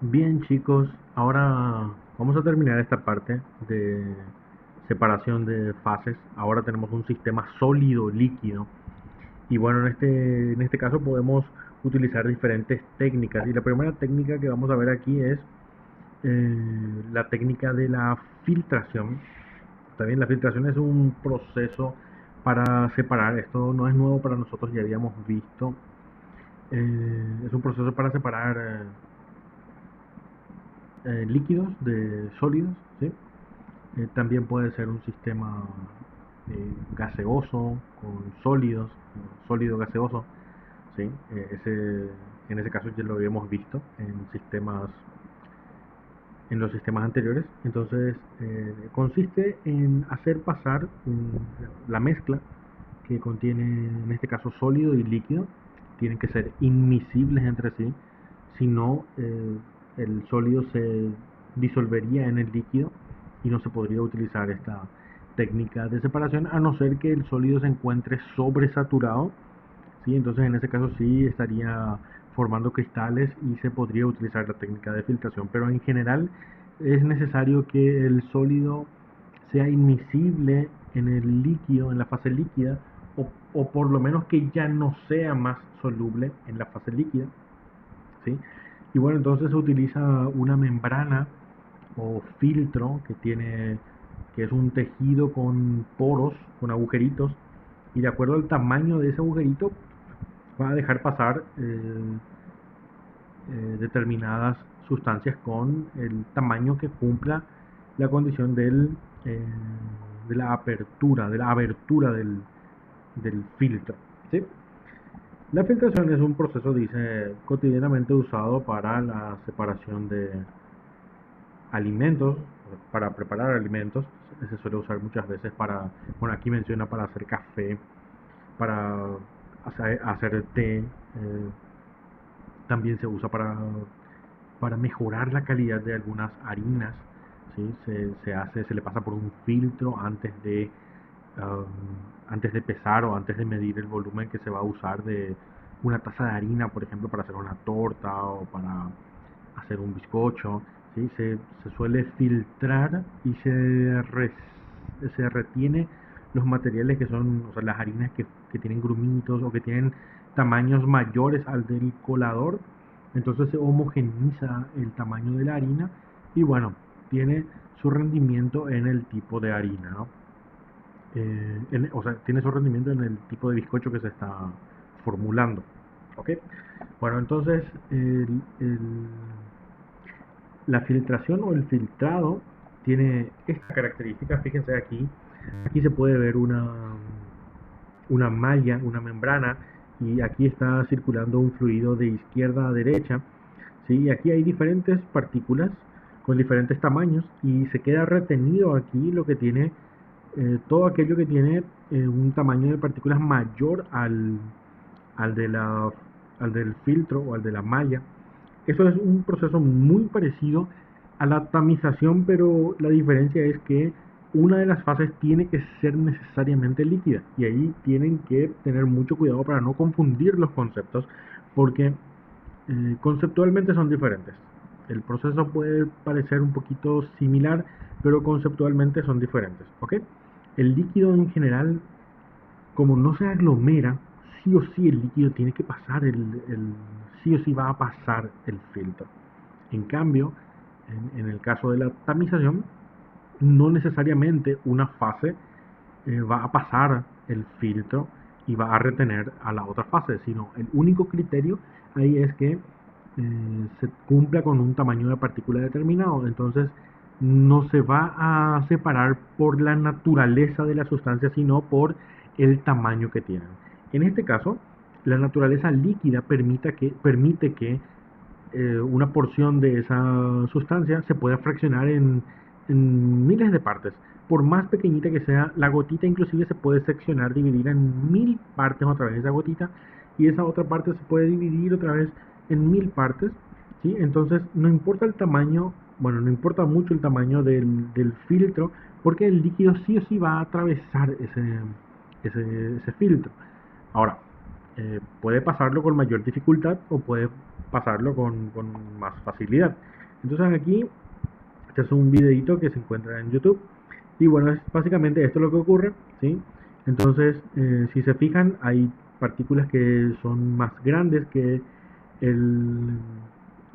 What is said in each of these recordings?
Bien, chicos, ahora vamos a terminar esta parte de separación de fases. Ahora tenemos un sistema sólido líquido. Y bueno, en este caso podemos utilizar diferentes técnicas. Y la primera técnica que vamos a ver aquí es la técnica de la filtración. Está bien, la filtración es un proceso para separar. Esto no es nuevo para nosotros, ya habíamos visto. Es un proceso para separar líquidos de sólidos, ¿sí? También puede ser un sistema gaseoso con sólidos, sólido gaseoso, ¿sí? En ese caso ya lo habíamos visto en los sistemas anteriores. Entonces consiste en hacer pasar la mezcla que contiene, en este caso, sólido y líquido. Tienen que ser inmiscibles entre sí, si no el sólido se disolvería en el líquido y no se podría utilizar esta técnica de separación, a no ser que el sólido se encuentre sobresaturado, ¿sí? Entonces en ese caso sí estaría formando cristales y se podría utilizar la técnica de filtración, pero en general es necesario que el sólido sea inmiscible en el líquido, en la fase líquida, o por lo menos que ya no sea más soluble en la fase líquida, ¿sí? Y bueno, entonces se utiliza una membrana o filtro que es un tejido con poros, con agujeritos, y de acuerdo al tamaño de ese agujerito va a dejar pasar determinadas sustancias con el tamaño que cumpla la condición eh, de de la abertura del filtro, ¿sí? La filtración es un proceso, dice, cotidianamente usado para la separación de alimentos, para preparar alimentos. Se suele usar muchas veces bueno, aquí menciona para hacer café, para hacer té, también se usa para mejorar la calidad de algunas harinas, ¿sí? Se le pasa por un filtro um, antes de pesar o antes de medir el volumen que se va a usar de una taza de harina, por ejemplo, para hacer una torta o para hacer un bizcocho, ¿sí? Se suele filtrar y se retiene los materiales que son, o sea, las harinas que tienen grumitos o que tienen tamaños mayores al del colador. Entonces se homogeniza el tamaño de la harina y bueno, tiene su rendimiento en el tipo de harina, ¿no? O sea, tiene su rendimiento en el tipo de bizcocho que se está formulando. ¿Ok? Bueno, entonces la filtración o el filtrado tiene esta característica. Fíjense aquí. Aquí se puede ver una malla, una membrana, y aquí está circulando un fluido de izquierda a derecha. ¿Sí? Y aquí hay diferentes partículas con diferentes tamaños y se queda retenido aquí lo que tiene todo aquello que tiene un tamaño de partículas mayor al, de la, al del filtro o al de la malla. Eso es un proceso muy parecido a la tamización, pero la diferencia es que una de las fases tiene que ser necesariamente líquida y ahí tienen que tener mucho cuidado para no confundir los conceptos porque conceptualmente son diferentes. El proceso puede parecer un poquito similar, pero conceptualmente son diferentes, ¿ok? El líquido en general, como no se aglomera, sí o sí el líquido tiene que pasar, sí o sí va a pasar el filtro. En cambio, en el caso de la tamización, no necesariamente una fase va a pasar el filtro y va a retener a la otra fase, sino el único criterio ahí es que se cumpla con un tamaño de partícula determinado. Entonces, no se va a separar por la naturaleza de la sustancia, sino por el tamaño que tienen. En este caso, la naturaleza líquida permite que una porción de esa sustancia se pueda fraccionar en miles de partes. Por más pequeñita que sea, la gotita inclusive se puede seccionar, dividir en 1000 partes otra vez esa gotita, y esa otra parte se puede dividir otra vez en 1000 partes, ¿sí? Entonces no importa el tamaño, bueno, no importa mucho el tamaño del filtro, porque el líquido sí o sí va a atravesar ese filtro. Ahora, puede pasarlo con mayor dificultad o puede pasarlo con más facilidad. Entonces aquí, este es un videito que se encuentra en YouTube. Y bueno, es básicamente esto lo que ocurre, ¿sí? Entonces, si se fijan, hay partículas que son más grandes que el,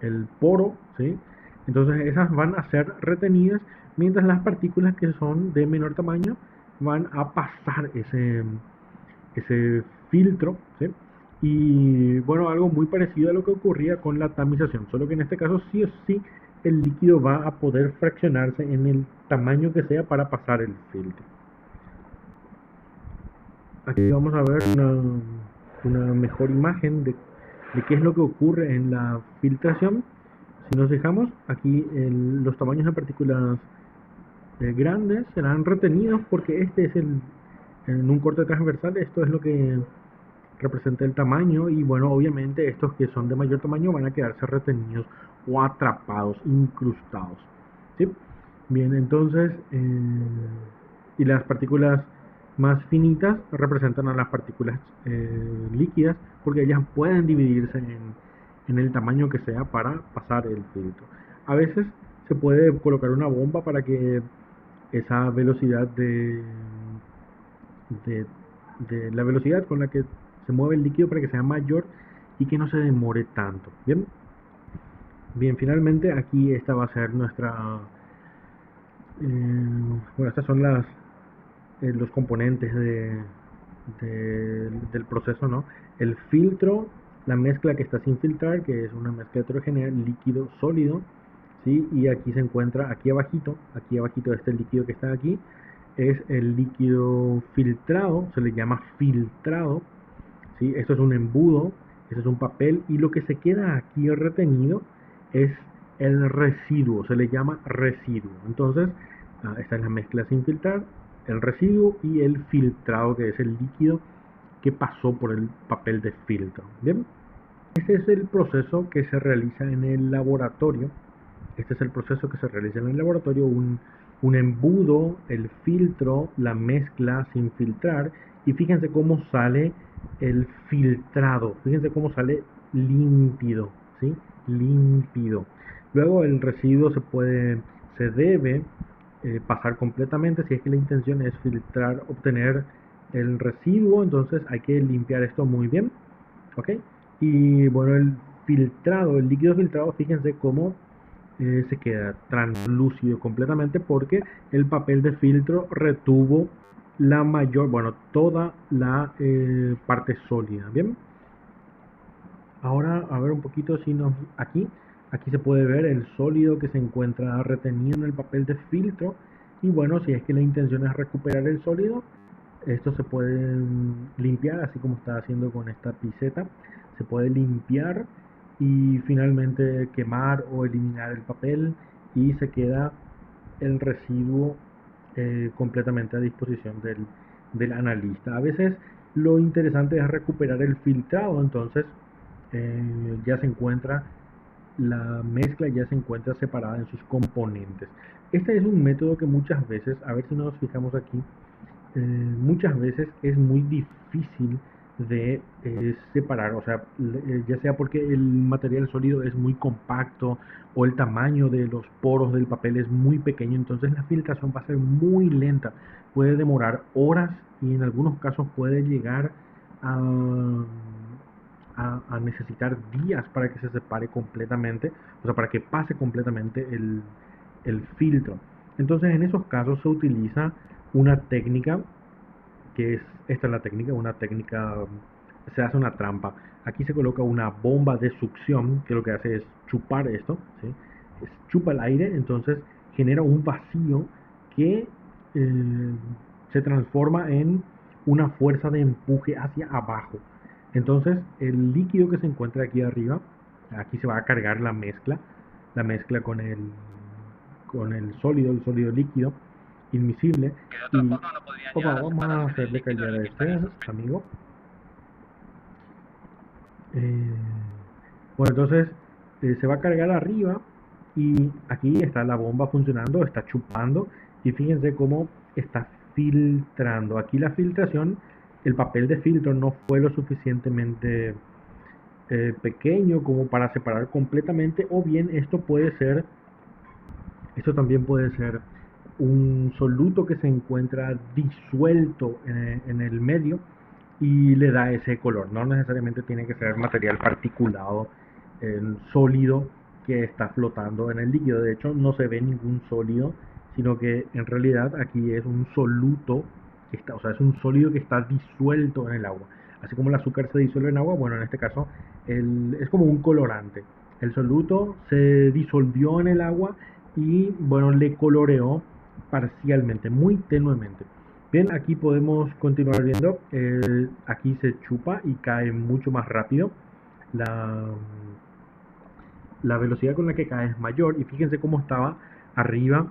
el poro, ¿sí? Entonces esas van a ser retenidas, mientras las partículas que son de menor tamaño van a pasar ese filtro, ¿sí? Y bueno, algo muy parecido a lo que ocurría con la tamización, solo que en este caso sí o sí el líquido va a poder fraccionarse en el tamaño que sea para pasar el filtro. Aquí vamos a ver una mejor imagen de qué es lo que ocurre en la filtración. Si nos fijamos, aquí los tamaños de partículas grandes serán retenidos porque este es en un corte transversal, esto es lo que representa el tamaño, y bueno, obviamente estos que son de mayor tamaño van a quedarse retenidos o atrapados, incrustados, ¿sí? Bien, entonces, y las partículas más finitas representan a las partículas líquidas, porque ellas pueden dividirse en el tamaño que sea para pasar el filtro. A veces se puede colocar una bomba para que esa velocidad de, de la velocidad con la que se mueve el líquido para que sea mayor y que no se demore tanto. Bien, bien, finalmente aquí esta va a ser nuestra, bueno, estas son los componentes del proceso, ¿no? El filtro, la mezcla que está sin filtrar, que es una mezcla heterogénea, líquido sólido, ¿sí? Y aquí se encuentra, aquí abajito de este líquido que está aquí, es el líquido filtrado, se le llama filtrado, ¿sí? Esto es un embudo, esto es un papel, y lo que se queda aquí retenido es el residuo, se le llama residuo. Entonces, esta es la mezcla sin filtrar, el residuo y el filtrado, que es el líquido que pasó por el papel de filtro. Bien, este es el proceso que se realiza en el laboratorio. Este es el proceso que se realiza en el laboratorio, un embudo, el filtro, la mezcla sin filtrar, y fíjense cómo sale el filtrado, fíjense cómo sale límpido, ¿sí? Límpido. Luego el residuo se debe pasar completamente. Si es que la intención es filtrar, obtener el residuo, entonces hay que limpiar esto muy bien, ¿ok? Y bueno, el líquido filtrado, fíjense cómo se queda translúcido completamente, porque el papel de filtro retuvo bueno, toda la parte sólida. Bien, ahora a ver un poquito si aquí se puede ver el sólido que se encuentra retenido en el papel de filtro. Y bueno, si es que la intención es recuperar el sólido, esto se puede limpiar, así como está haciendo con esta piseta. Se puede limpiar y finalmente quemar o eliminar el papel, y se queda el residuo completamente a disposición del analista. A veces lo interesante es recuperar el filtrado, entonces ya se encuentra la mezcla, ya se encuentra separada en sus componentes. Este es un método que muchas veces, a ver si nos fijamos aquí, muchas veces es muy difícil de separar, o sea, ya sea porque el material sólido es muy compacto o el tamaño de los poros del papel es muy pequeño, entonces la filtración va a ser muy lenta, puede demorar horas y en algunos casos puede llegar a, a necesitar días para que se separe completamente, o sea, para que pase completamente el filtro. Entonces, en esos casos se utiliza una técnica que esta es la técnica, se hace una trampa. Aquí se coloca una bomba de succión que lo que hace es chupar esto, ¿sí? Chupa el aire, entonces genera un vacío que se transforma en una fuerza de empuje hacia abajo. Entonces el líquido que se encuentra aquí arriba, aquí se va a cargar la mezcla con el sólido líquido invisible. Y vamos a hacerle callar a este amigo. Eh, bueno, entonces se va a cargar arriba, y aquí está la bomba funcionando, está chupando, y fíjense cómo está filtrando. Aquí la filtración el papel de filtro no fue lo suficientemente pequeño como para separar completamente, o bien esto también puede ser un soluto que se encuentra disuelto en el medio y le da ese color. No necesariamente tiene que ser material particulado, sólido, que está flotando en el líquido. De hecho, no se ve ningún sólido, sino que en realidad aquí es un soluto que está, o sea, es un sólido que está disuelto en el agua. Así como el azúcar se disuelve en agua, bueno, en este caso es como un colorante. El soluto se disolvió en el agua y, bueno, le coloreó parcialmente, muy tenuemente. Bien, aquí podemos continuar viendo. Aquí se chupa y cae mucho más rápido. La, la velocidad con la que cae es mayor. Y fíjense cómo estaba arriba.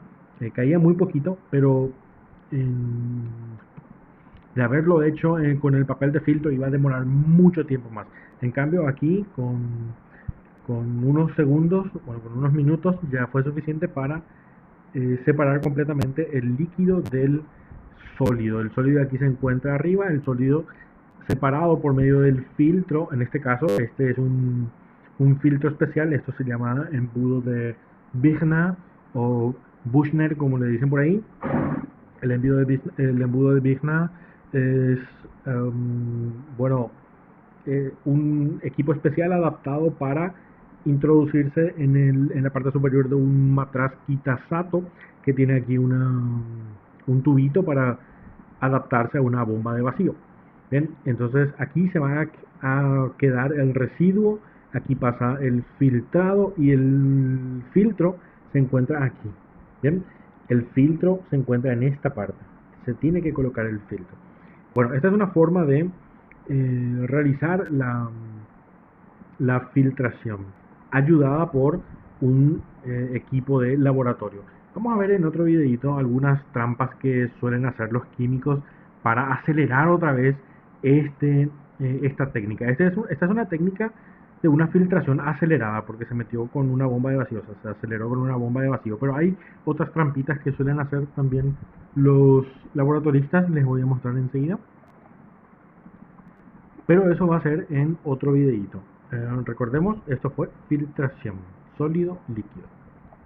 Caía muy poquito, pero de haberlo hecho con el papel de filtro iba a demorar mucho tiempo más. En cambio, aquí con unos segundos, bueno, con unos minutos ya fue suficiente para separar completamente el líquido del sólido. El sólido aquí se encuentra arriba, el sólido separado por medio del filtro. En este caso, este es un filtro especial. Esto se llama embudo de Wigner o Buchner, como le dicen por ahí. El embudo de Wigner es, bueno, un equipo especial adaptado para introducirse en la parte superior de un matraz Kitasato, que tiene aquí un tubito para adaptarse a una bomba de vacío. Bien, entonces aquí se va a quedar el residuo, aquí pasa el filtrado y el filtro se encuentra aquí. Bien, el filtro se encuentra en esta parte, se tiene que colocar el filtro. Bueno, esta es una forma de realizar la filtración, ayudada por un equipo de laboratorio. Vamos a ver en otro videito algunas trampas que suelen hacer los químicos para acelerar otra vez esta técnica. Esta es una técnica de una filtración acelerada porque se metió con una bomba de vacío, o sea, se aceleró con una bomba de vacío. Pero hay otras trampitas que suelen hacer también los laboratoristas, les voy a mostrar enseguida. Pero eso va a ser en otro videito. Recordemos, esto fue filtración, sólido, líquido.